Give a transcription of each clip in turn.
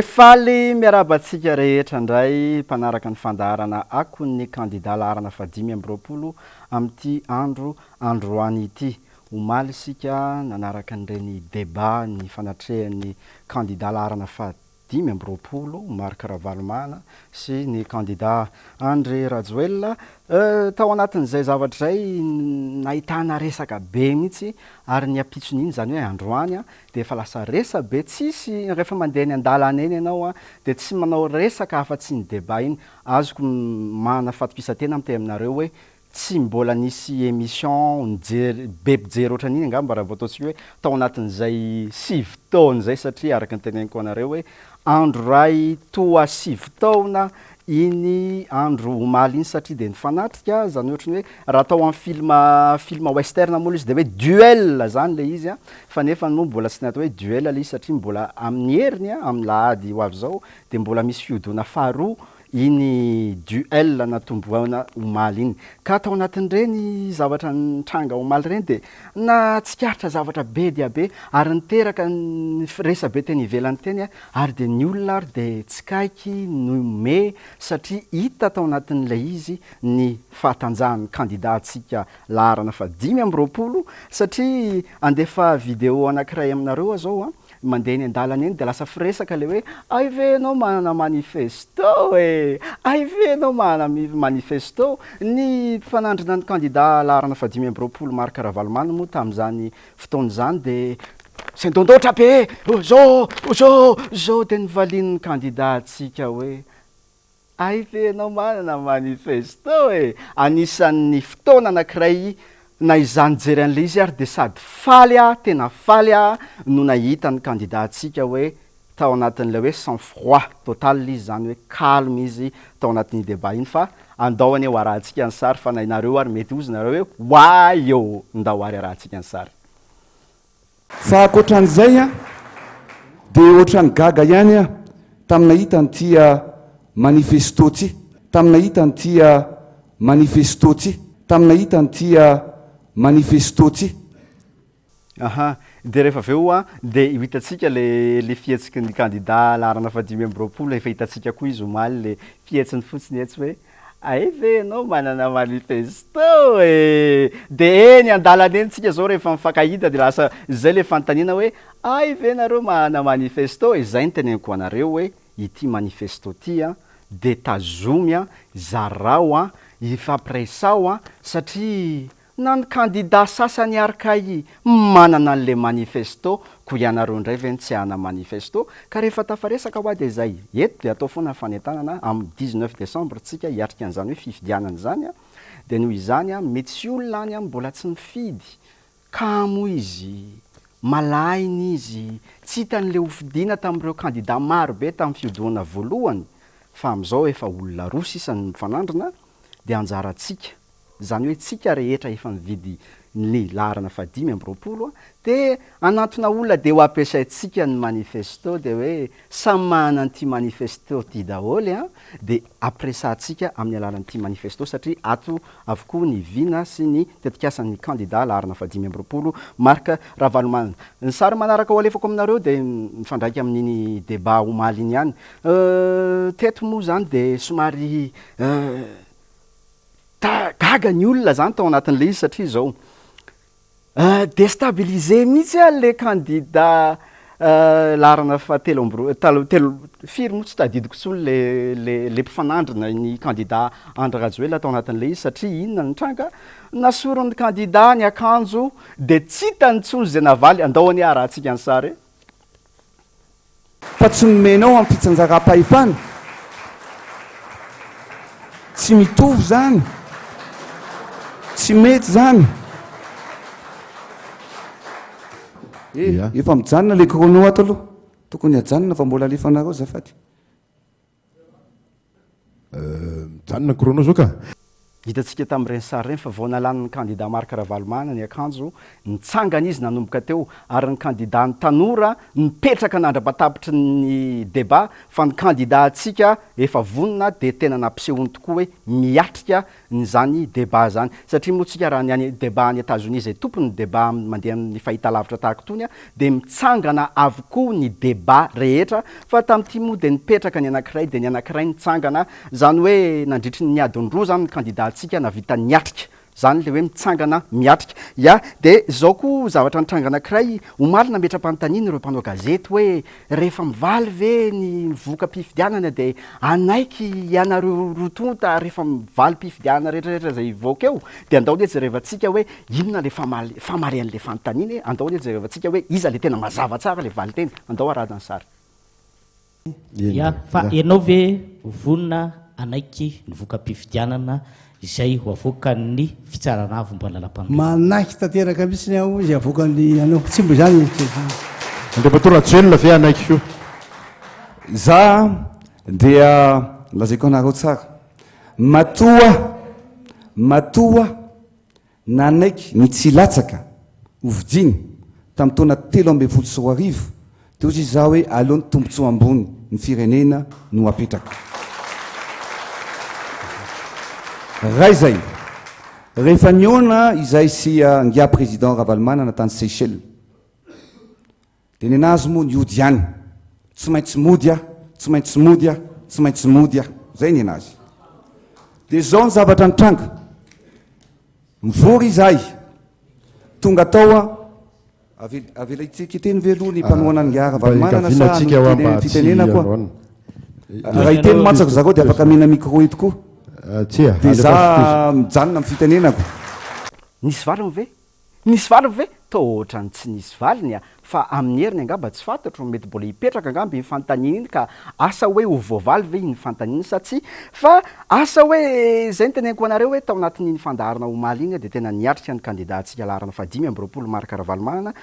efaly miarabantsika rehetra indray mpanaraka ny fandaharana ako ny kandida larana fa 520 amin'ity androany ity omaly isika nanaraka an'ireny débat ny fanatrehan'ny kandida larana fa 520 Marc Ravalomanana sy ny kandida André Rajoelina tao anatin'izay zavatra izay nahitana resaka be mihitsy ary ny apitson'iny zany hoe androany dia efa lasa resa be tsisy rehefa mandeha ny andalana eny ianao dia tsy manao resaka afa-tsy ny débat iny azoko manafatokisa-tena amin'ity aminareo hoe tsy mbola nisy émission be mpijery ohatran'iny angamba raha vao ataontsika hoe tao anatin'izay 6 taona zay satria araka ny teneniko anareo hoe andro ray toa 6 taona iny andro omaly iny satria dia nifanatrika zany ohatrany hoe raha atao amin'ny film western moa izy dia hoe duel zany le izy fa nefa moa mbola tsy natao hoe duel le izy satria mbola amin'ny heriny amin'ny lahady ho avy zao dia mbola misy fiodona faharoa iny duel natomboana omaly iny ka tao anatin'ireny zavatra nitranga omaly ireny dia na tsikaritra zavatra be dia be ary niteraka resa be teny ivelany teny ary dia ny olona ary dia tsikaiky nome satria hita tao anatin'ilay izy ny fahatanjahan'ny kandidatsika laharana fa 520 satria andefa video anankiray aminareo zao mandeha ny andalana eny dia lasa firesaka le hoe ay ve anao manana manifesto ay ve anao manana manifesto ny mpanandrina ny kandida laharana fa 520 Marc Ravalomanana moa tamin'izany fotoana izany dia sendondotra be zao dia nivalin'ny kandidatsika hoe ay ve anao manana manifesto anisan'ny fotoana anankiray na izany jery an'le izy ary dia sady faly tena faly no nahita ny kandidatsika hoe tao anatin'ilay hoe sang froid total izy zany hoe calme izy tao anatin'ny débat iny fa andao any ho arahantsika ny sary fa nainareo ary mety ozy nareo hoe hoay eo ndao ary arahantsika ny sary fa akoatran'izay dia ohatran'ny gaga ihany taminahita nytia manifesto ty taminahita nytia manifesto ty taminahita nytia manifesto ty dia rehefa aveo dia hitatsika le fihetsiky ny kandida laharana fa 520 efa hitatsika koa izy omaly le fihetsiny fotsiny etsy hoe ay ve anao manana manifesto dia eny andalana eny tsika zao rehefa mifankahita dia lasa zay le fanontaniana hoe ay ve nareo manana manifesto izay ny teneniko anareo hoe ity manifesto ty dia tazomy zarao ifampiresao satria na ny kandida sasany arkay manana an'le manifesto ko ianareo indray ve ny tsy hana manifesto ka rehefa tafaresaka ho dia izay eto dia atao foana fanentanana amin'ny 19 décembre tsika hiatrika an'izany hoe fifidianana zany dia noho izany mety sy olona any mbola tsy mifidy kamo izy malainy izy tsy hitan'le hofidiana tamin'ireo kandida maro be tamin'ny fiodonana voalohany fa amin'izao efa olona roa sisany mifanandrina dia anjarantsika zany hoe tsika rehetra efa mividy ny laharana fa 520 dia anatona olona dia ho ampiasaintsika ny manifesto dia hoe samy manana n'ity manifesto ty daholy dia ampiresantsika amin'ny alalan'ity manifesto satria ato avokoa ny vina sy ny tetikasan'ny kandida laharana fa 520 Marc Ravalomanana ny sary manaraka ho alefako aminareo dia mifandraiky amin'iny débat omaly iny ihany teto moa zany dia somary gaga ny olona zany tao anatin'le izy satria zao déstabiliser mihitsy le kandida laharana fa telo firy moa tsy tadidiko tsony le mpifanandrina ny kandida André Rajoelina tao anatin'le izy satria inona nitranga nasoron'ny kandida ny akanjo dia tsy hitany tsony zay navaly andao any arahantsika ny sary fa tsy nomenao amin'ny fitsanjakam-pahefana tsy mitovy zany tsy mety zany efa mijanona le krono ato aloha tokony hajanona fa mbola alefanareo zafady mijanona krono zao ka hitantsika tamin'ireny sary reny fa vao nalan'ny candidat Marc Ravalomanana ny akanjo nitsangana izy nanomboka teo ary ny candidat ny tanora nipetraka nandra-patapitry ny débat fa ny candidat atsika efa vonona de tena nampisehony tokoa hoe miatrika nyzany débat zany satria moa tsika raha ny débat any États-Unis zay tompony débat mandeha amin'ny fahitalavitra tahaka tony a de mitsangana avokoa ny débat rehetra fa tamin'ity moa de nipetraka ny anankiray de ny anankiray nitsangana zany hoe nandritry ny adiny roa zany ny candidat atsika navita niatrika zany le hoe mitsangana miatrika ya de zao koa zavatra nitranga anankiray omaly nametra-panontaniana ireo mpanao gazety hoe rehefa mivaly ve ny voka mpifidianana de anaiky ianareo rotonta rehefa mivaly mpifidianana rehetrarehetra zay voaka eo de andao le jerevantsika hoe inona le famarian'le fanontaniana andao le jerevantsika hoe iza le tena mazava tsara le valy teny andao arahana sary ya fa ianao ve vonona anaiky ny voka mpifidianana izay ho avoakan'ny fitsarana vombalalam-panoloana manaiky tanteraka mihitsiny aho izy avoakan'ny anao tsy mbo zany andriampatora joelona ve anaiky io za dia lazaiko anareo tsara matoa nanaiky ny tsy latsaka hovidiny tamin'ny taona 13 teo izy za hoe aleony tombontsoa ambony ny firenena no apetraka ray zay rehefa niona izay sy ngia président Ravalomanana tany Seychelles de nenazy moa niody ihany tsy maintsy mody a zay nenazy de zao ny zavatra nitranga mivory izahay tonga tao avela itsika teny velony mpanoana ngia Ravalomanana sa fitenena koa raha iteny matsako zareo de afaka mihina micro eto koa de za mijanona amin'ny fitenenako nisy valiny ve to ohatrany tsy nisy valiny a fa amin'ny heriny angamba tsy fantatro mety mbola hipetraka angamba iny fanontaniana iny ka asa hoe ho voavaly ve iny fanontaniana satsia fa asa hoe zay ny teneniko anareo hoe tao anatin'iny fandaharana omaly iny de tena niatrika ny candidat atsika laharana fa 5 Marc Ravalomanana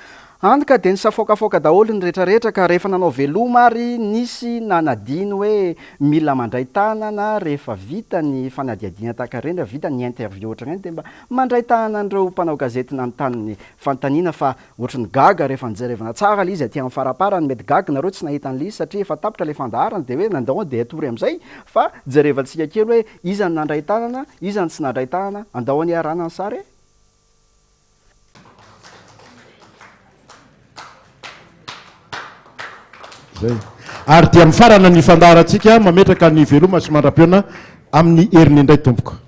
andika de nisafokafoka daholo ny rehetrarehetra ka rehefa nanao veloma ary nisy nanadiny hoe mila mandray tanana rehefa vita ny fanadiadiana tahaka reny vita ny interview ohatrany de mba mandray tanana andreo mpanao gazety nanontany fanontaniana fa ohatrany gaga rehefa nijerevana tsara le izy aty amin'ny faraparany mety gaga nareo tsy nahita an'le izy satria efa tapitra le fandaharana de hoe nandao de atory am'izay fa jerevantsika kely hoe iza ny nandray tanana iza ny tsy nandray tanana andao any arana ny sary zay ary dia mifarana ny fandaharatsika mametraka ny veloma sy mandram-peona amin'ny heriny indray tompoka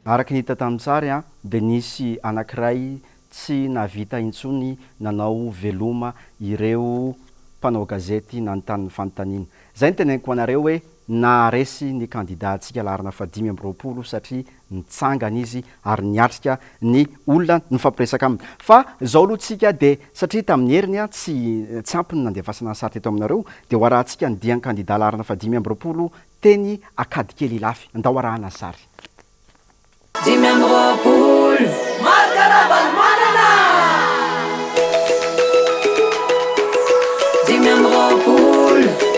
araka ny hita tamin'ny sary a de nisy anankiray tsy navita intsony nanao veloma ireo mpanao gazety nanontany fanontaniana zay ny teneniko anareo hoe naresy ny candidat atsika laharana fa 5 satria nitsangana izy ary niatrika ny olona ny fampiresaka aminy fa zao aloha tsika de satria tamin'ny heriny a tsy ampiny nandefasana ny sary teto aminareo de ho arahantsika nidian'ny candidat laharana fa 5 teny akady kely ilafy andao arahana sary Marc Ravalomanana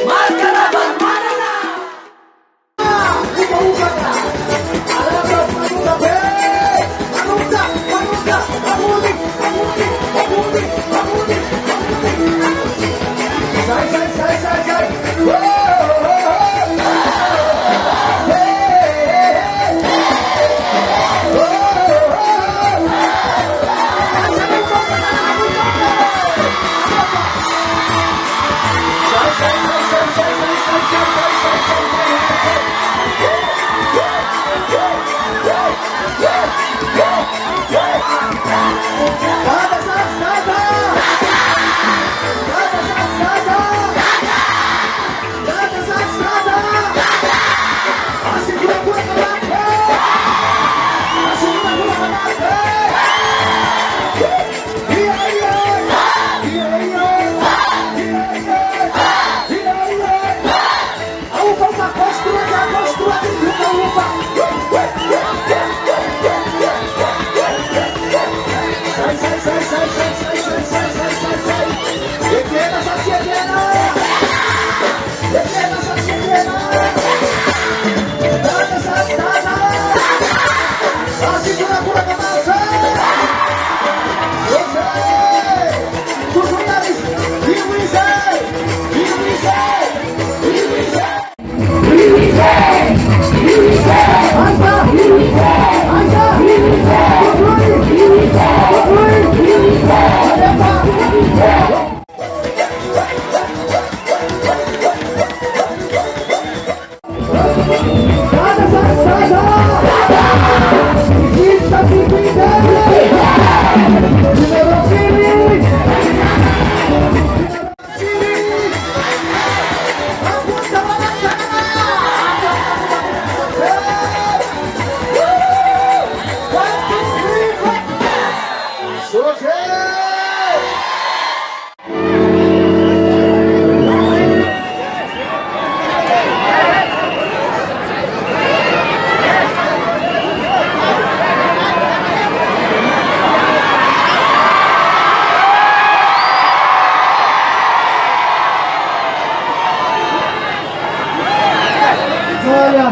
Marc Ravalomanana Olha,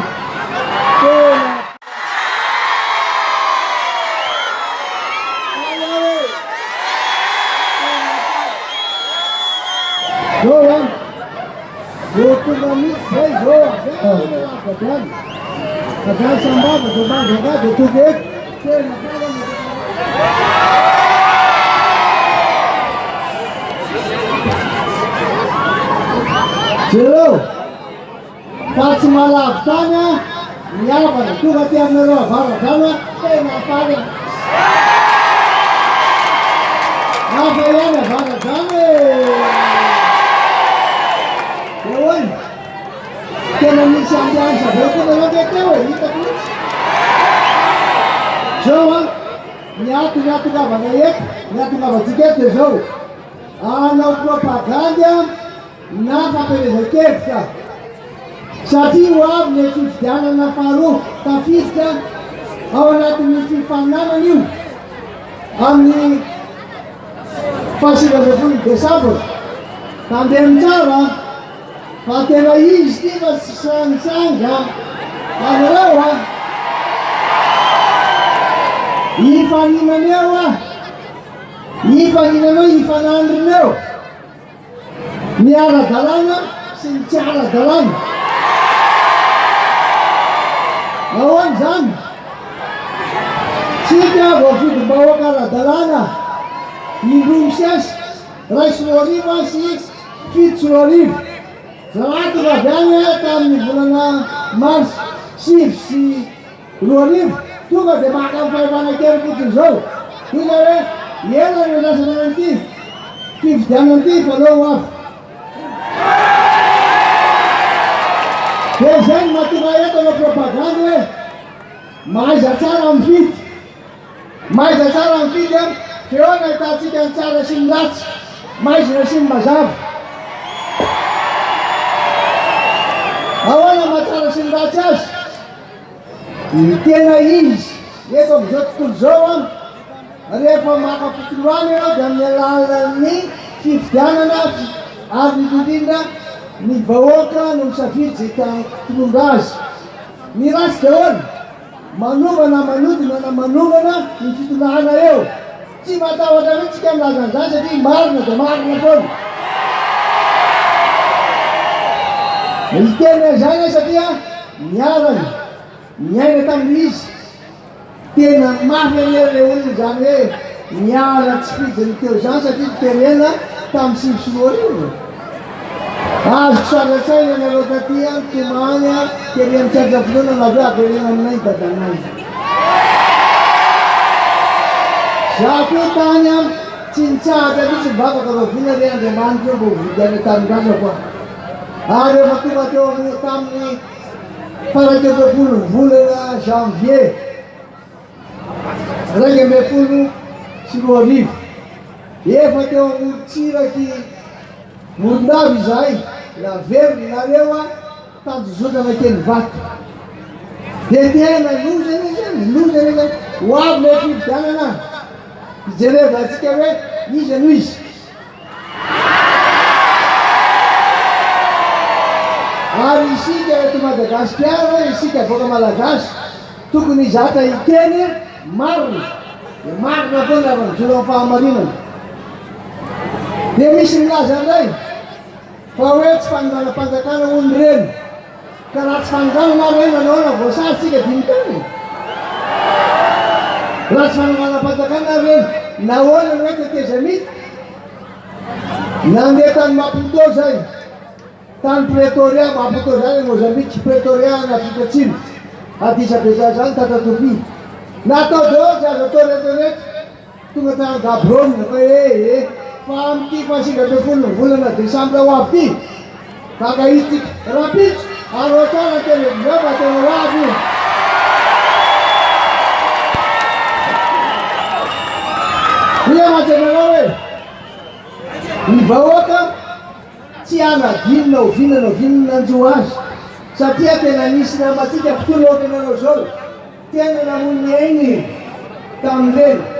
Johan, eu tô na minha 6 horas, Kadang sambal, betul juga, betul dek. Jelo, pas malam tanya, nyala tu kati amneroh, baru kamu, nafale. Apa yang baru kamu? Kawan, kena nisam jangan betul dalam kita, kita terus. Johan, nyatu kabanayek, nyatu kabatiket jauh. Anak propaganda. Napa pelezekefka Sati wab nefifdana na faru Tafifka Awanati nififanana niu Amni Fasila befun desabur Tandem cara Fatela istiva sanga Anarawa Ifanina newa Ifanina no ifanandri neo Niara dalana, secara dalan. Lawan zan. Sida wafid bawa kara dalana. Indum ses, rais lori masih fit lori. Selatu baganya kami bulan Mars sif si lori. Tu kan demakan fairan ajar kita jauh. Kita ye lah nanti. Kif jangan nanti follow up. Desenho matumaia pela propaganda, mas a cara fit, mas a cara fit que ona está se cansada assim gats, mas assim bazar. Agora matar assim gatas, e tem aí, e como já tu zoam, a para marcar putuano, dan melala ni, fiftiana na, abitudinda. Ni bawoka nung safit sikang tulungas. Ni rastawan. Manuga na ni situnahan na yun. Si matawa damit sikang lagansan sa di mahal na pon. Niliten na sana sa tiya, nyaran. Nyay na tanglis. Tiyan na mafia niya rewon na jane. Nyaran spit. Niliten sa tiya terena tamsip suwari. Saya negosiasian semuanya kalian cakap dulu naga kalian naik badangan. Siapa tanya cinta jadi sebab kalau kita yang demandu bu jadi tanggal apa? Ada waktu orang kami pada 30 bulan Janvier. Lagi 10 Februari. Ia waktu orang cira ki muda visai. La verbe na lewa tanto ajuda naquele vato. Detena luz ele o able que dá na. Jere vai se querer e genuís. Ari si que tu Madagascar, si que foga Malagas, tu kunizata e Kenya, mar na ponta van, tu não fala marina. Demishin lá já dai. Pawet panggal panggakan undren, karat panggal marin mana bosan sih ketinggalan. Ras panggal panggakan marin, nawon mereka kesemit, nandetan maputo saya, tan Pretoria maputo saya Mozambik Pretoria na Kecil, hati saya bejajan tata tupi, nato do saya toret, tu kata gabron, Faham ki pasti kata bulan nanti sampai waktu kakak itu rapid arwah nanti berapa tahun lagi dia macam mana dibawa ke Ciana Gino juas setiap tenanis nama tiga puluh tenanosol tiada namunnya ini tamden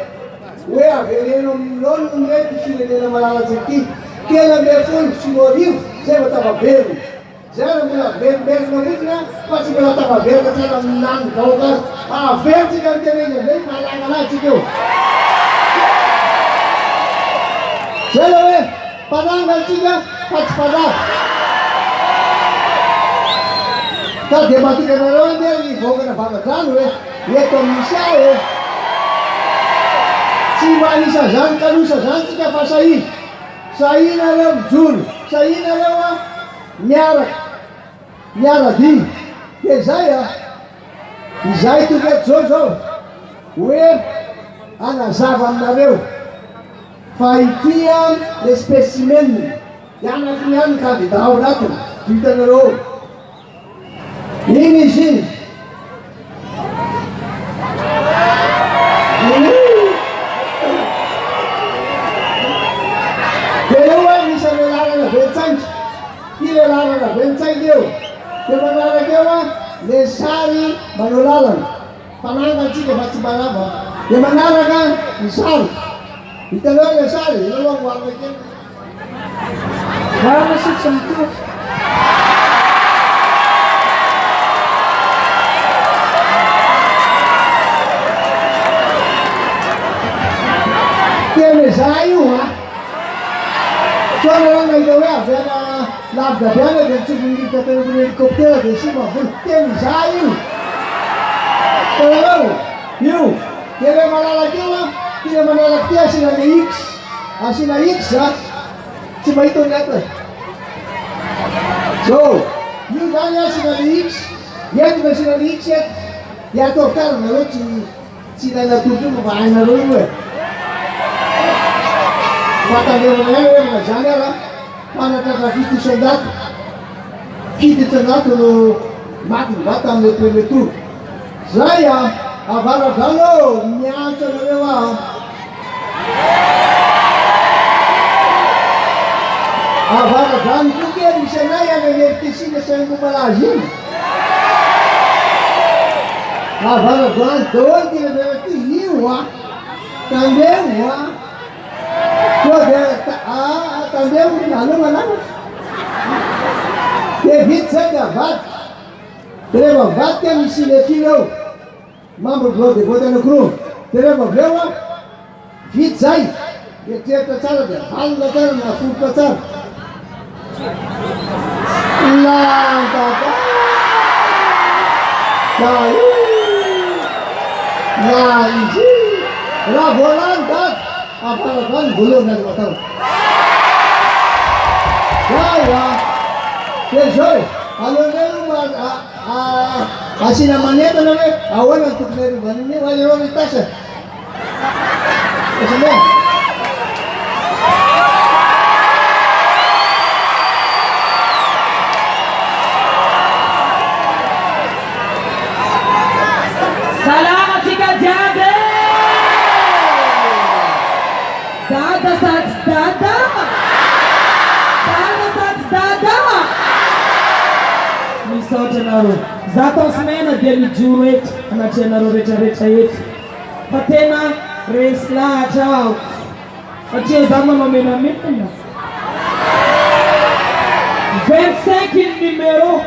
Wea veneno non ngeti file della malala zeki che la mia fun si moriu se va tava bene zay mbola veriberina mihitsy fa tsy mbola tafaverika tsara amin'andro vahoaka azy averytsika ny teneny amizay mahalanganatsika eo zay la hoe mpanangatsika fa tsy mpanaka ka dia matika anareo ande ny vahoakana Vangadrano hoe eto misy ahy e tsy manisa zany kalosa zany tsika fa sahinareo mijoro sahinareo a miarady dia zay a izay toketo zao hoe anazava aminareo fa itia le spécimen ianakiny ihany ny candidat ao anatiny vitanareo iny izy iny dia eo hoe misy le lalana Bentsaingy ty le lalana Bentsaingy eo dia manaraka eo a le sary manao lalana mpananga antsika fa tsy manamba dia manaraka ny sary hitanao le sary eo amoarina kely varana sotsa mitovy tene za io a soana rano mahita hoe aviana lavidaviana dia nitsovon'n'irika tenakony hélicoptera dia sy mavolo teny za io tanareo io dia le malalaka eo a tile manalaka ty asina le x asina x za tsy mahita ny ata so io zany asina le x entina asina le x eto dia atao karanareo tsy ilainatory io fa hainareo io e fatandrevana ihany revana zany ara fanatratra fititsandato no maty ny vata amin'le premier tour zay a Vangadrano miantso anareo a Vangadrano koke misy anay any amerikesina saingo malazy iny Vangadrano daholo tirevera ty io a tandeo a koa dia tandeo anao manamatra dia vity zay dia vady dia rehefa vady ka misy signature ao membre bloc de vote anankiroa dia rehefa avy eo a vity zay eritreeritra tsara dia valona tsara naforoka tsara lantaka na izy raha voalany daty Vangadrano voalohany azy matao zay a dia zao alohan'reo asina manentana hoe ahoana ny tokony arovaniny io alereo ny tasa asane Salama tika jiaby dada satsy dada misaotra anareo za tao semaina dia mijoro eto anatria anareo rehetrarehetra eto fa tena resy lahatra aho satria za manao menamentina 25 numéro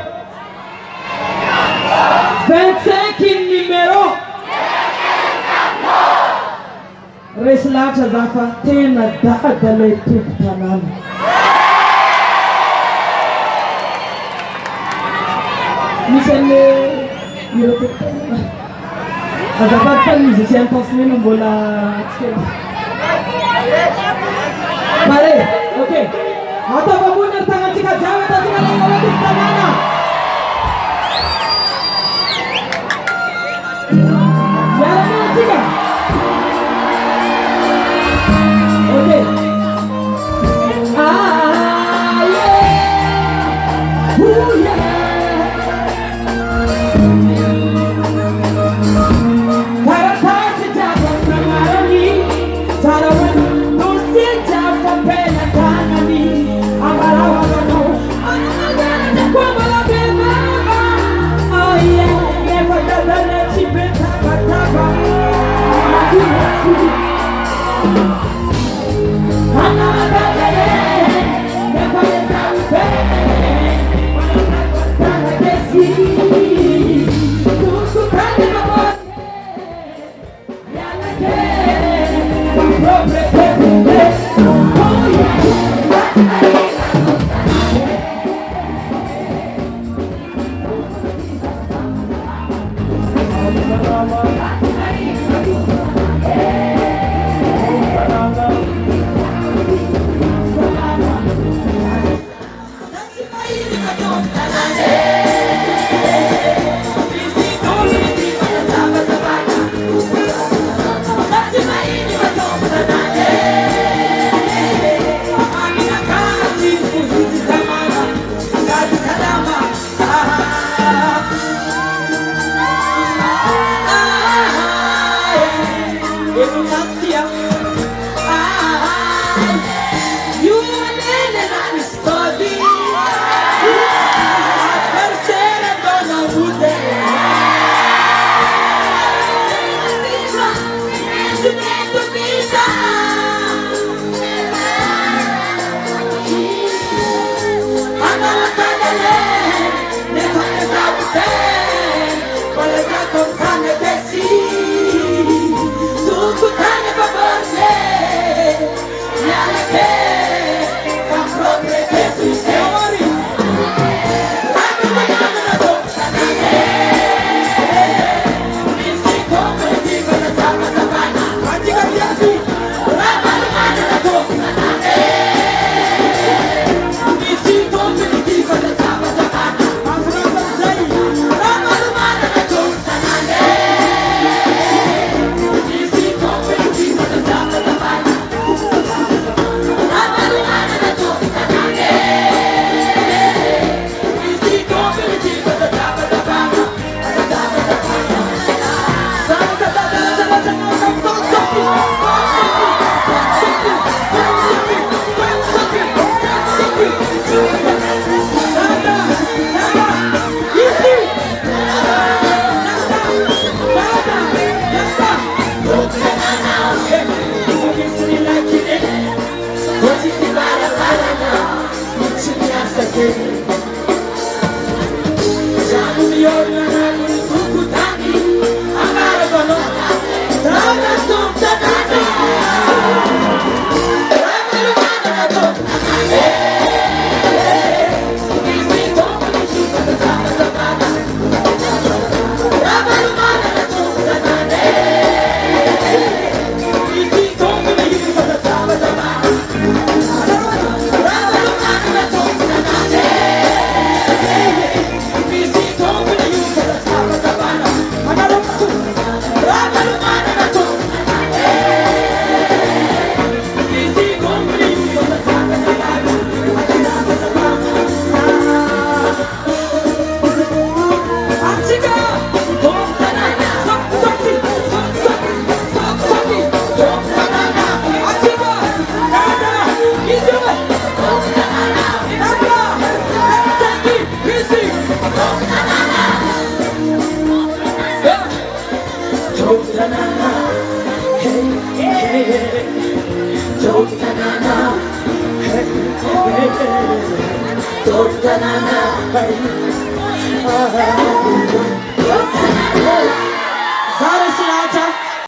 25 numéro resy lahatra za fa tena dada lay tompo tanàna misy an'le azafady fa musicien tansmena mbola tsikely pare ok ataovamony ary tagnatsika jiaby ataontsika lalaty tanàna miara-menatsika ok I'm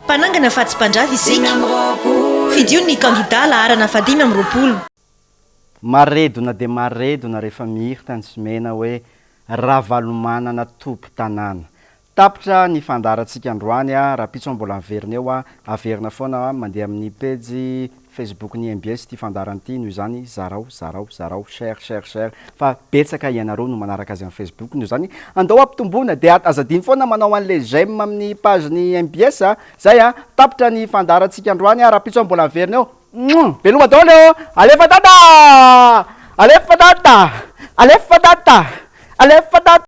Mpanangana fahatsim-pandrava isika fidio ny kandida laharana fadimy amin'ny roapolo. Maredona de maredona rehefa mihiry tany Somena hoe ravalomanana tompo tanàna. Tapitra ny fandarantsika androany raha pitso mbola averina eo averina foana mandeha amin'ny page Facebook ny MBS ty fandaranty noho izany zarao share fa betsaka ianareo no manaraka azy amin'ny Facebook noho izany andao ampitomboina de azadiny foana manao an'le j'aime amin'ny page ny MBS zay tapitra ny fandarantsika androany raha pitso mbola averina eo veloma daholo eo alefa tata alefa tata alefa tata alefa tata